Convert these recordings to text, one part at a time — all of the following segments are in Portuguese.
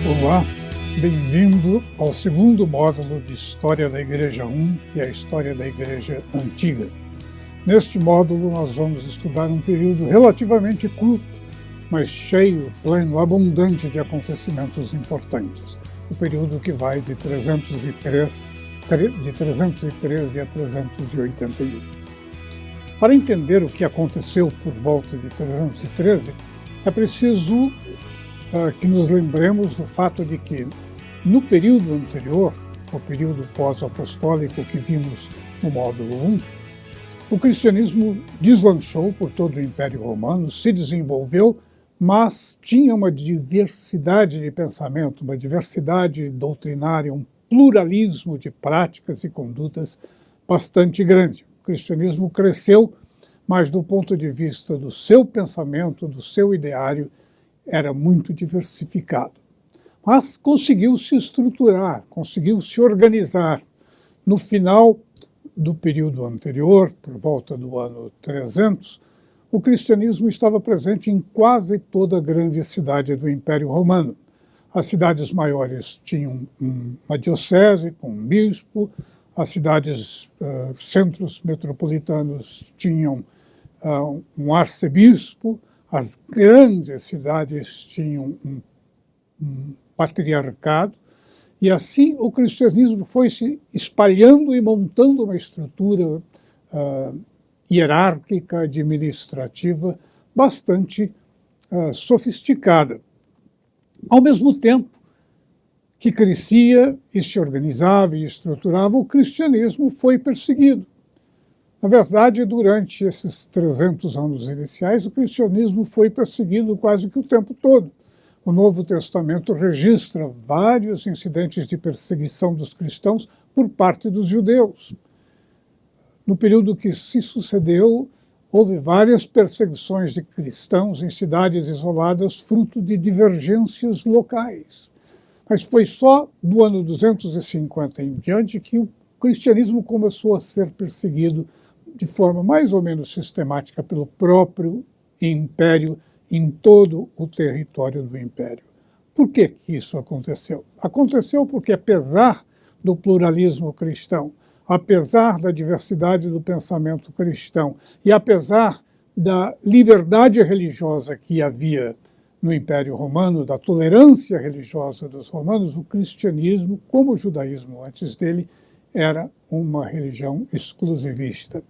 Olá, bem-vindo ao segundo módulo de História da Igreja 1, que é a História da Igreja Antiga. Neste módulo nós vamos estudar um período relativamente curto, mas cheio, pleno, abundante de acontecimentos importantes. O período que vai de 313 a 381. Para entender o que aconteceu por volta de 313, é preciso que nos lembremos do fato de que, no período anterior, o período pós-apostólico que vimos no módulo 1, o cristianismo deslanchou por todo o Império Romano, se desenvolveu, mas tinha uma diversidade de pensamento, uma diversidade doutrinária, um pluralismo de práticas e condutas bastante grande. O cristianismo cresceu, mas do ponto de vista do seu pensamento, do seu ideário, era muito diversificado. Mas conseguiu se estruturar, conseguiu se organizar. No final do período anterior, por volta do ano 300, o cristianismo estava presente em quase toda a grande cidade do Império Romano. As cidades maiores tinham uma diocese com um bispo, as cidades, centros metropolitanos tinham um arcebispo, as grandes cidades tinham um patriarcado, e assim o cristianismo foi se espalhando e montando uma estrutura hierárquica, administrativa, bastante sofisticada. Ao mesmo tempo que crescia e se organizava e estruturava, o cristianismo foi perseguido. Na verdade, durante esses 300 anos iniciais, o cristianismo foi perseguido quase que o tempo todo. O Novo Testamento registra vários incidentes de perseguição dos cristãos por parte dos judeus. No período que se sucedeu, houve várias perseguições de cristãos em cidades isoladas, fruto de divergências locais. Mas foi só do ano 250 em diante que o cristianismo começou a ser perseguido de forma mais ou menos sistemática pelo próprio império em todo o território do império. Por que que isso aconteceu? Aconteceu porque, apesar do pluralismo cristão, apesar da diversidade do pensamento cristão e apesar da liberdade religiosa que havia no Império Romano, da tolerância religiosa dos romanos, o cristianismo, como o judaísmo antes dele, era uma religião exclusivista.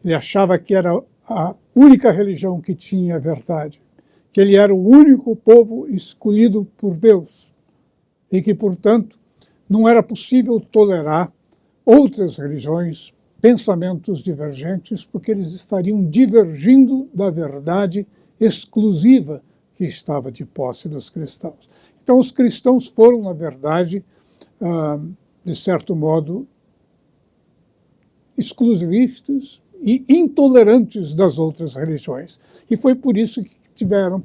Ele achava que era a única religião que tinha a verdade, que ele era o único povo escolhido por Deus e que, portanto, não era possível tolerar outras religiões, pensamentos divergentes, porque eles estariam divergindo da verdade exclusiva que estava de posse dos cristãos. Então, os cristãos foram, na verdade, de certo modo, exclusivistas e intolerantes das outras religiões. E foi por isso que tiveram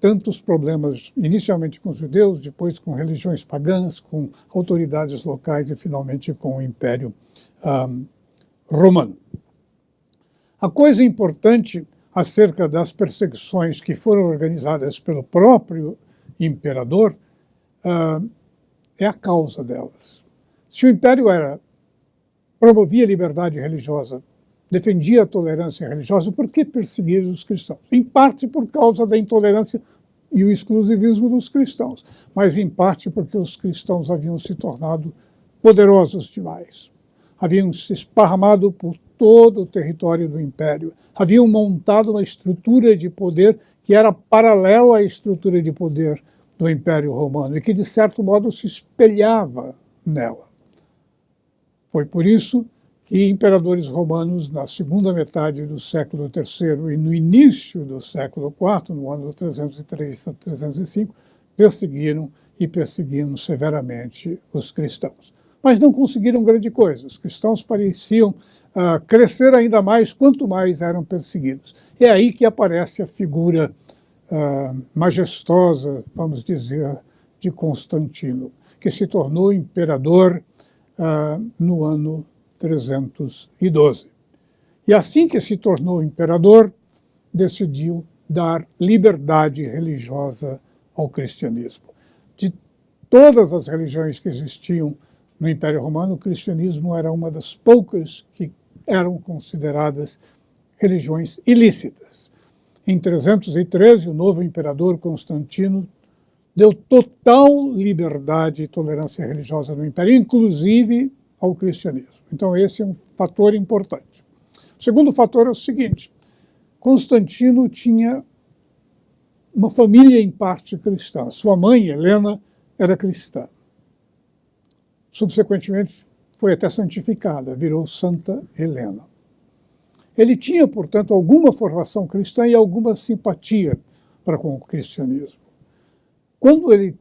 tantos problemas, inicialmente com os judeus, depois com religiões pagãs, com autoridades locais e, finalmente, com o Império Romano. A coisa importante acerca das perseguições que foram organizadas pelo próprio imperador é a causa delas. Se o império promovia a liberdade religiosa, defendia a tolerância religiosa, por que perseguir os cristãos? Em parte por causa da intolerância e o exclusivismo dos cristãos, mas em parte porque os cristãos haviam se tornado poderosos demais. Haviam se esparramado por todo o território do império, haviam montado uma estrutura de poder que era paralela à estrutura de poder do Império Romano e que, de certo modo, se espelhava nela. Foi por isso que imperadores romanos, na segunda metade do século III e no início do século IV, no ano 303 a 305, perseguiram severamente os cristãos. Mas não conseguiram grande coisa. Os cristãos pareciam crescer ainda mais quanto mais eram perseguidos. É aí que aparece a figura majestosa, vamos dizer, de Constantino, que se tornou imperador no ano 312. E assim que se tornou imperador, decidiu dar liberdade religiosa ao cristianismo. De todas as religiões que existiam no Império Romano, o cristianismo era uma das poucas que eram consideradas religiões ilícitas. Em 313, o novo imperador Constantino deu total liberdade e tolerância religiosa no Império, inclusive ao cristianismo. Então esse é um fator importante. O segundo fator é o seguinte: Constantino tinha uma família em parte cristã. Sua mãe, Helena, era cristã. Subsequentemente foi até santificada, virou Santa Helena. Ele tinha, portanto, alguma formação cristã e alguma simpatia para com o cristianismo. Quando ele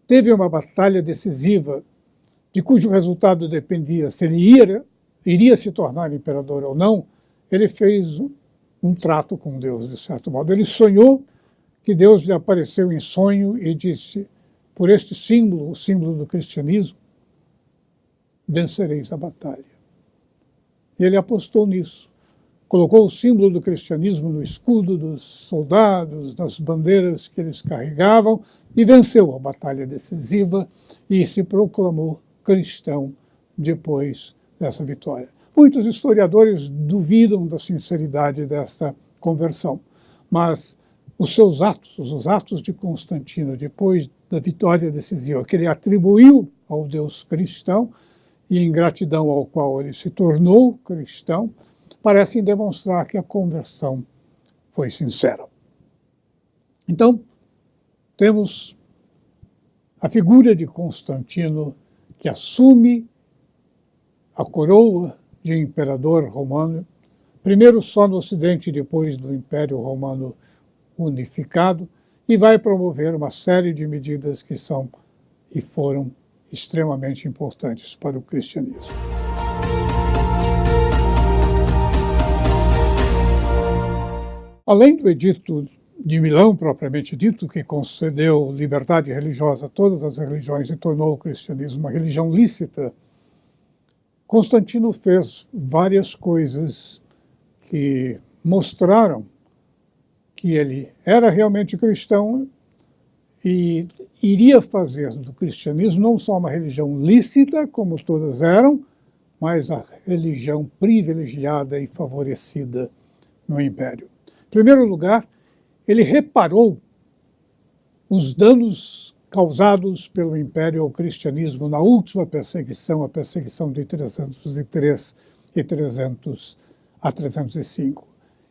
teve uma batalha decisiva, de cujo resultado dependia se ele iria se tornar imperador ou não, ele fez um trato com Deus, de certo modo. Ele sonhou que Deus lhe apareceu em sonho e disse: por este símbolo, o símbolo do cristianismo, vencereis a batalha. E ele apostou nisso. Colocou o símbolo do cristianismo no escudo dos soldados, nas bandeiras que eles carregavam, e venceu a batalha decisiva e se proclamou cristão depois dessa vitória. Muitos historiadores duvidam da sinceridade dessa conversão, mas os atos de Constantino depois da vitória decisiva, que ele atribuiu ao Deus cristão e em gratidão ao qual ele se tornou cristão, parecem demonstrar que a conversão foi sincera. Então, temos a figura de Constantino, que assume a coroa de imperador romano, primeiro só no Ocidente, depois do Império Romano unificado, e vai promover uma série de medidas que são e foram extremamente importantes para o cristianismo. Além do Edito de Milão, propriamente dito, que concedeu liberdade religiosa a todas as religiões e tornou o cristianismo uma religião lícita, Constantino fez várias coisas que mostraram que ele era realmente cristão e iria fazer do cristianismo não só uma religião lícita, como todas eram, mas a religião privilegiada e favorecida no Império. Em primeiro lugar, ele reparou os danos causados pelo Império ao cristianismo na última perseguição, a perseguição de 303 e 300 a 305.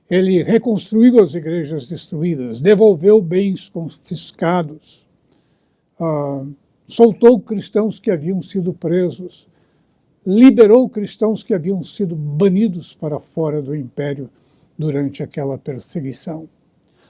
Ele reconstruiu as igrejas destruídas, devolveu bens confiscados, soltou cristãos que haviam sido presos, liberou cristãos que haviam sido banidos para fora do Império durante aquela perseguição.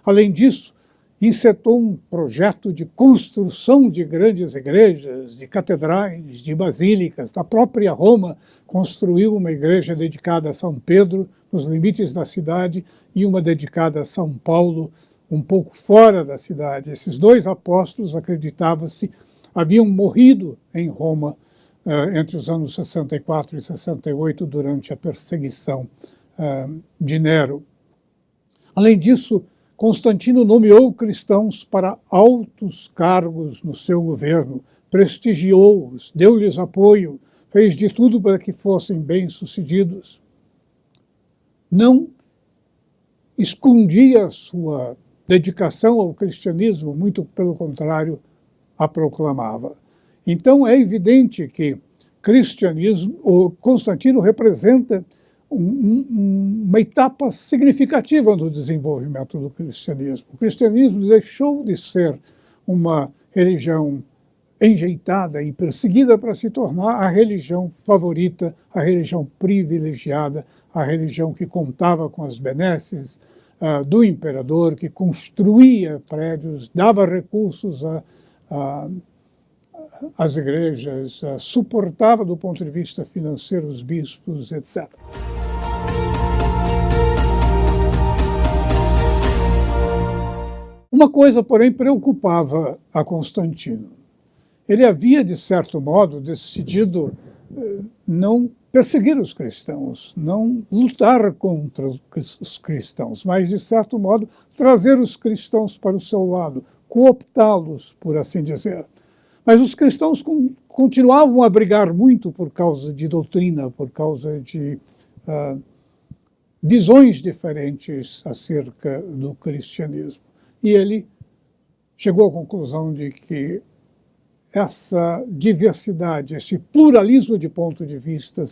Além disso, encetou um projeto de construção de grandes igrejas, de catedrais, de basílicas. Na própria Roma, construiu uma igreja dedicada a São Pedro, nos limites da cidade, e uma dedicada a São Paulo, um pouco fora da cidade. Esses dois apóstolos, acreditava-se, haviam morrido em Roma entre os anos 64 e 68, durante a perseguição de Nero. Além disso, Constantino nomeou cristãos para altos cargos no seu governo, prestigiou-os, deu-lhes apoio, fez de tudo para que fossem bem-sucedidos. Não escondia sua dedicação ao cristianismo, muito pelo contrário, a proclamava. Então é evidente que Constantino representa uma etapa significativa no desenvolvimento do cristianismo. O cristianismo deixou de ser uma religião enjeitada e perseguida para se tornar a religião favorita, a religião privilegiada, a religião que contava com as benesses do imperador, que construía prédios, dava recursos às igrejas, suportava do ponto de vista financeiro os bispos, etc. Uma coisa, porém, preocupava a Constantino. Ele havia, de certo modo, decidido não perseguir os cristãos, não lutar contra os cristãos, mas, de certo modo, trazer os cristãos para o seu lado, cooptá-los, por assim dizer. Mas os cristãos continuavam a brigar muito por causa de doutrina, por causa de visões diferentes acerca do cristianismo. E ele chegou à conclusão de que essa diversidade, esse pluralismo de pontos de vista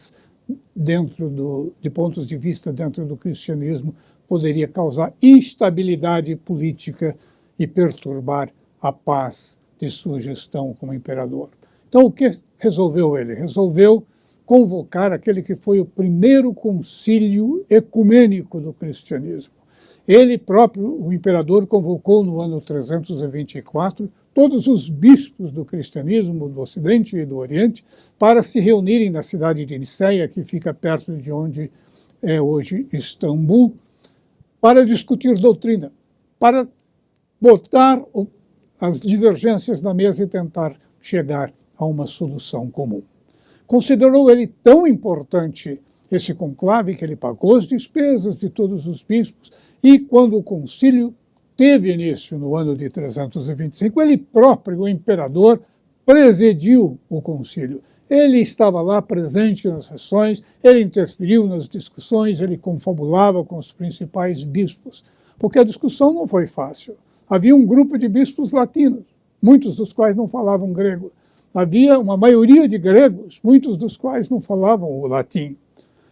dentro do cristianismo poderia causar instabilidade política e perturbar a paz de sua gestão como imperador. Então, o que resolveu ele? Resolveu convocar aquele que foi o primeiro concílio ecumênico do cristianismo. Ele próprio, o imperador, convocou no ano 324 todos os bispos do cristianismo do Ocidente e do Oriente para se reunirem na cidade de Niceia, que fica perto de onde é hoje Istambul, para discutir doutrina, para botar as divergências na mesa e tentar chegar a uma solução comum. Considerou ele tão importante esse conclave que ele pagou as despesas de todos os bispos e, quando o concílio teve início no ano de 325, ele próprio, o imperador, presidiu o concílio. Ele estava lá presente nas sessões, ele interferiu nas discussões, ele confabulava com os principais bispos, porque a discussão não foi fácil. Havia um grupo de bispos latinos, muitos dos quais não falavam grego. Havia uma maioria de gregos, muitos dos quais não falavam o latim.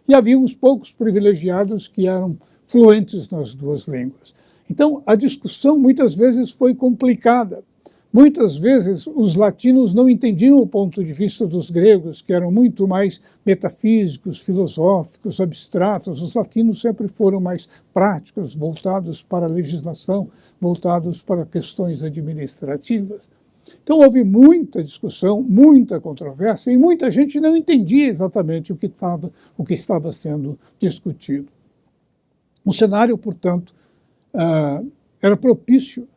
E havia uns poucos privilegiados que eram fluentes nas duas línguas. Então, a discussão muitas vezes foi complicada. Muitas vezes os latinos não entendiam o ponto de vista dos gregos, que eram muito mais metafísicos, filosóficos, abstratos. Os latinos sempre foram mais práticos, voltados para a legislação, voltados para questões administrativas. Então houve muita discussão, muita controvérsia, e muita gente não entendia exatamente o que estava sendo discutido. O cenário, portanto, era propício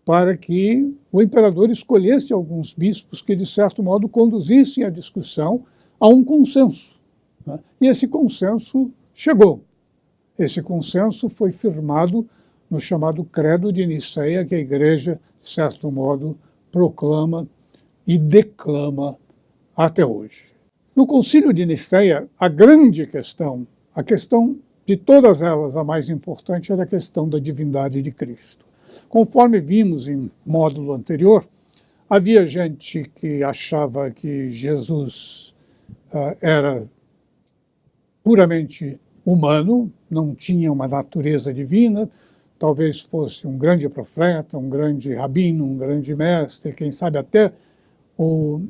para que o imperador escolhesse alguns bispos que, de certo modo, conduzissem a discussão a um consenso. Né? E esse consenso chegou. Esse consenso foi firmado no chamado Credo de Niceia, que a Igreja, de certo modo, proclama e declama até hoje. No Concílio de Niceia, a grande questão, a questão de todas elas, a mais importante, era a questão da divindade de Cristo. Conforme vimos em módulo anterior, havia gente que achava que Jesus era puramente humano, não tinha uma natureza divina, talvez fosse um grande profeta, um grande rabino, um grande mestre, quem sabe até o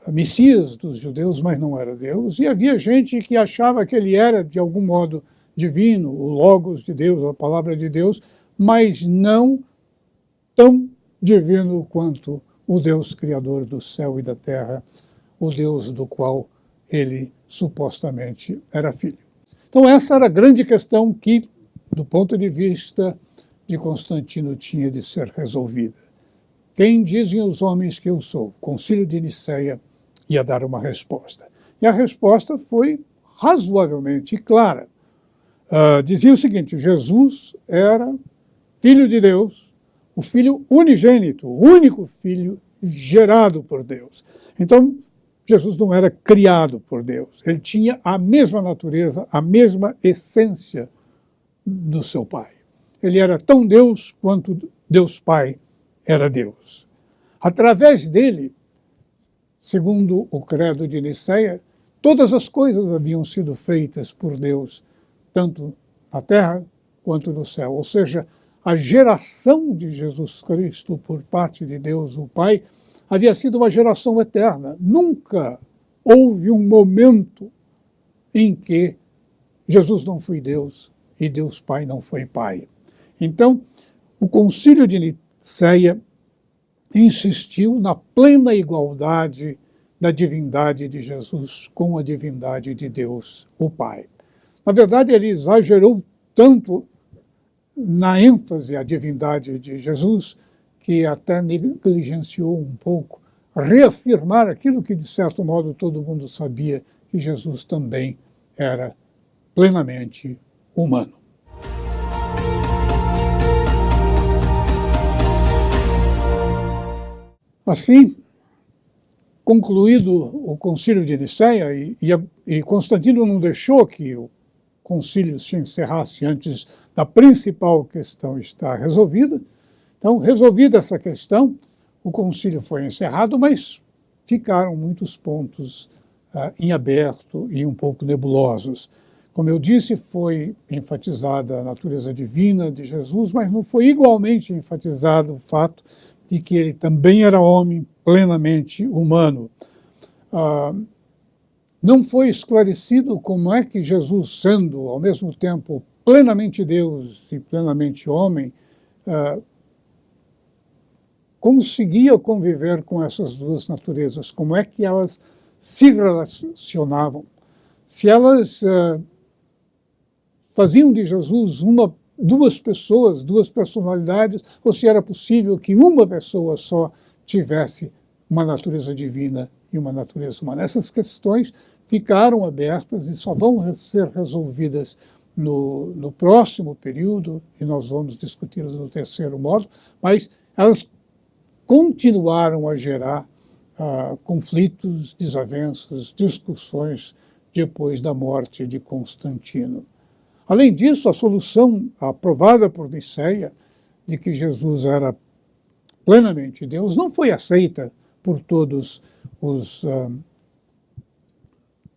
Messias dos judeus, mas não era Deus. E havia gente que achava que ele era, de algum modo, divino, o Logos de Deus, a palavra de Deus, mas não tão divino quanto o Deus criador do céu e da terra, o Deus do qual ele supostamente era filho. Então essa era a grande questão que, do ponto de vista de Constantino, tinha de ser resolvida. Quem dizem os homens que eu sou? O Concílio de Niceia ia dar uma resposta. E a resposta foi razoavelmente clara. Dizia o seguinte: Jesus era Filho de Deus, o Filho unigênito, o único Filho gerado por Deus. Então, Jesus não era criado por Deus. Ele tinha a mesma natureza, a mesma essência do seu Pai. Ele era tão Deus quanto Deus Pai era Deus. Através dele, segundo o Credo de Niceia, todas as coisas haviam sido feitas por Deus, tanto na terra quanto no céu. Ou seja, a geração de Jesus Cristo por parte de Deus, o Pai, havia sido uma geração eterna. Nunca houve um momento em que Jesus não foi Deus e Deus Pai não foi Pai. Então, o Concílio de Niceia insistiu na plena igualdade da divindade de Jesus com a divindade de Deus, o Pai. Na verdade, ele exagerou tanto na ênfase à divindade de Jesus, que até negligenciou um pouco reafirmar aquilo que, de certo modo, todo mundo sabia, que Jesus também era plenamente humano. Assim, concluído o concílio de Nicéia, e Constantino não deixou que o concílio se encerrasse antes da principal questão estar resolvida. Então, resolvida essa questão, o concílio foi encerrado, mas ficaram muitos pontos em aberto e um pouco nebulosos. Como eu disse, foi enfatizada a natureza divina de Jesus, mas não foi igualmente enfatizado o fato de que ele também era homem plenamente humano. Não foi esclarecido como é que Jesus, sendo ao mesmo tempo plenamente Deus e plenamente homem, conseguia conviver com essas duas naturezas, como é que elas se relacionavam. Se elas faziam de Jesus duas pessoas, duas personalidades, ou se era possível que uma pessoa só tivesse uma natureza divina e uma natureza humana. Essas questões ficaram abertas e só vão ser resolvidas no próximo período, e nós vamos discuti-las no terceiro módulo, mas elas continuaram a gerar conflitos, desavenças, discussões depois da morte de Constantino. Além disso, a solução aprovada por Nicéia, de que Jesus era plenamente Deus, não foi aceita por todos os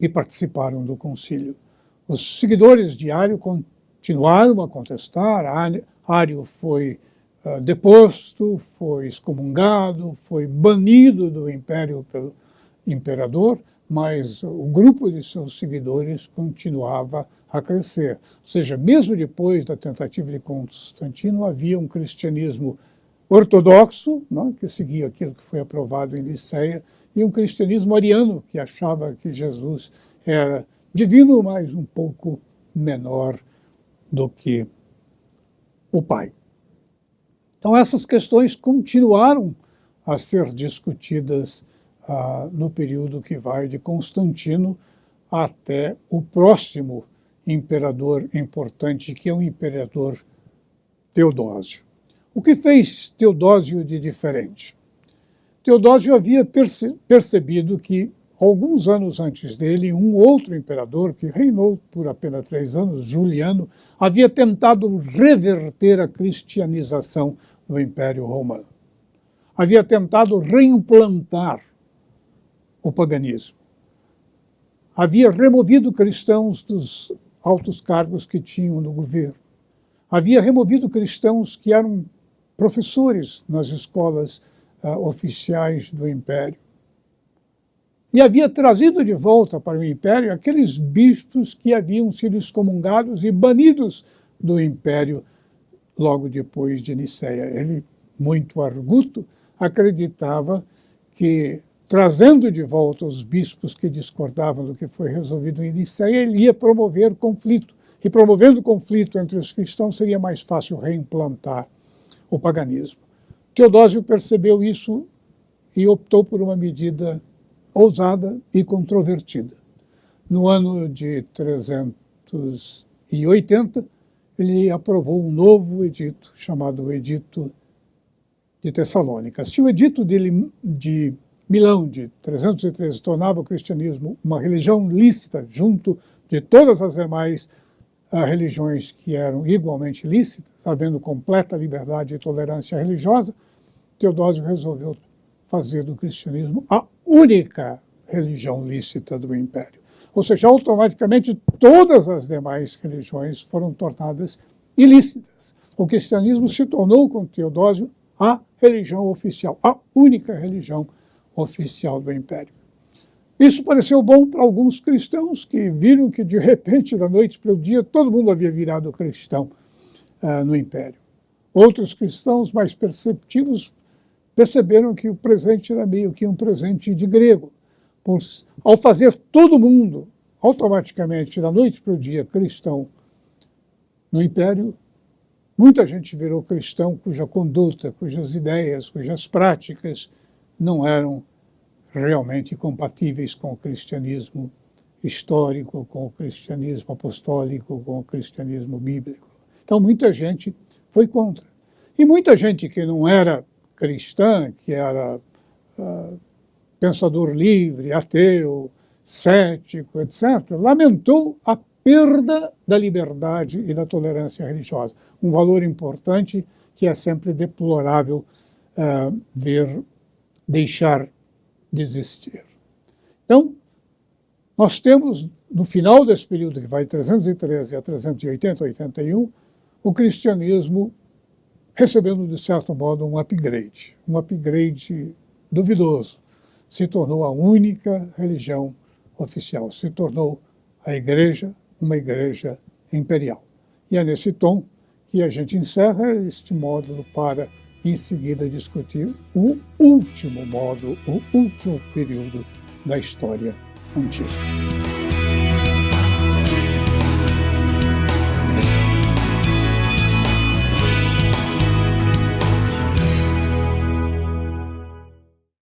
que participaram do concílio. Os seguidores de Ário continuaram a contestar. Ário foi deposto, foi excomungado, foi banido do império pelo imperador, mas o grupo de seus seguidores continuava a crescer. Ou seja, mesmo depois da tentativa de Constantino, havia um cristianismo ortodoxo, né, que seguia aquilo que foi aprovado em Nicéia, e um cristianismo ariano, que achava que Jesus era divino, mas um pouco menor do que o Pai. Então, essas questões continuaram a ser discutidas no período que vai de Constantino até o próximo imperador importante, que é o imperador Teodósio. O que fez Teodósio de diferente? Teodósio havia percebido que, alguns anos antes dele, um outro imperador, que reinou por apenas 3 anos, Juliano, havia tentado reverter a cristianização do Império Romano. Havia tentado reimplantar o paganismo. Havia removido cristãos dos altos cargos que tinham no governo. Havia removido cristãos que eram professores nas escolas oficiais do Império. E havia trazido de volta para o Império aqueles bispos que haviam sido excomungados e banidos do Império logo depois de Nicéia. Ele, muito arguto, acreditava que, trazendo de volta os bispos que discordavam do que foi resolvido em Nicéia, ele ia promover conflito. E promovendo conflito entre os cristãos seria mais fácil reimplantar o paganismo. Teodósio percebeu isso e optou por uma medida ousada e controvertida. No ano de 380, ele aprovou um novo edito, chamado Edito de Tessalônica. Se o Edito de Milão, de 313, tornava o cristianismo uma religião lícita, junto de todas as demais religiões que eram igualmente lícitas, havendo completa liberdade e tolerância religiosa, Teodósio resolveu fazer do cristianismo a única religião lícita do Império. Ou seja, automaticamente todas as demais religiões foram tornadas ilícitas. O cristianismo se tornou, com Teodósio, a religião oficial, a única religião oficial do Império. Isso pareceu bom para alguns cristãos que viram que, de repente, da noite para o dia, todo mundo havia virado cristão no Império. Outros cristãos mais perceptivos perceberam que o presente era meio que um presente de grego. Ao fazer todo mundo, automaticamente, da noite para o dia, cristão no Império, muita gente virou cristão cuja conduta, cujas ideias, cujas práticas não eram realmente compatíveis com o cristianismo histórico, com o cristianismo apostólico, com o cristianismo bíblico. Então, muita gente foi contra. E muita gente que não era cristã, que era pensador livre, ateu, cético, etc., lamentou a perda da liberdade e da tolerância religiosa, um valor importante que é sempre deplorável deixar de existir. Então, nós temos, no final desse período, que vai de 313 a 380, 81, o cristianismo recebendo, de certo modo, um upgrade duvidoso. Se tornou a única religião oficial, se tornou a igreja, uma igreja imperial. E é nesse tom que a gente encerra este módulo para, em seguida, discutir o último módulo, o último período da história antiga.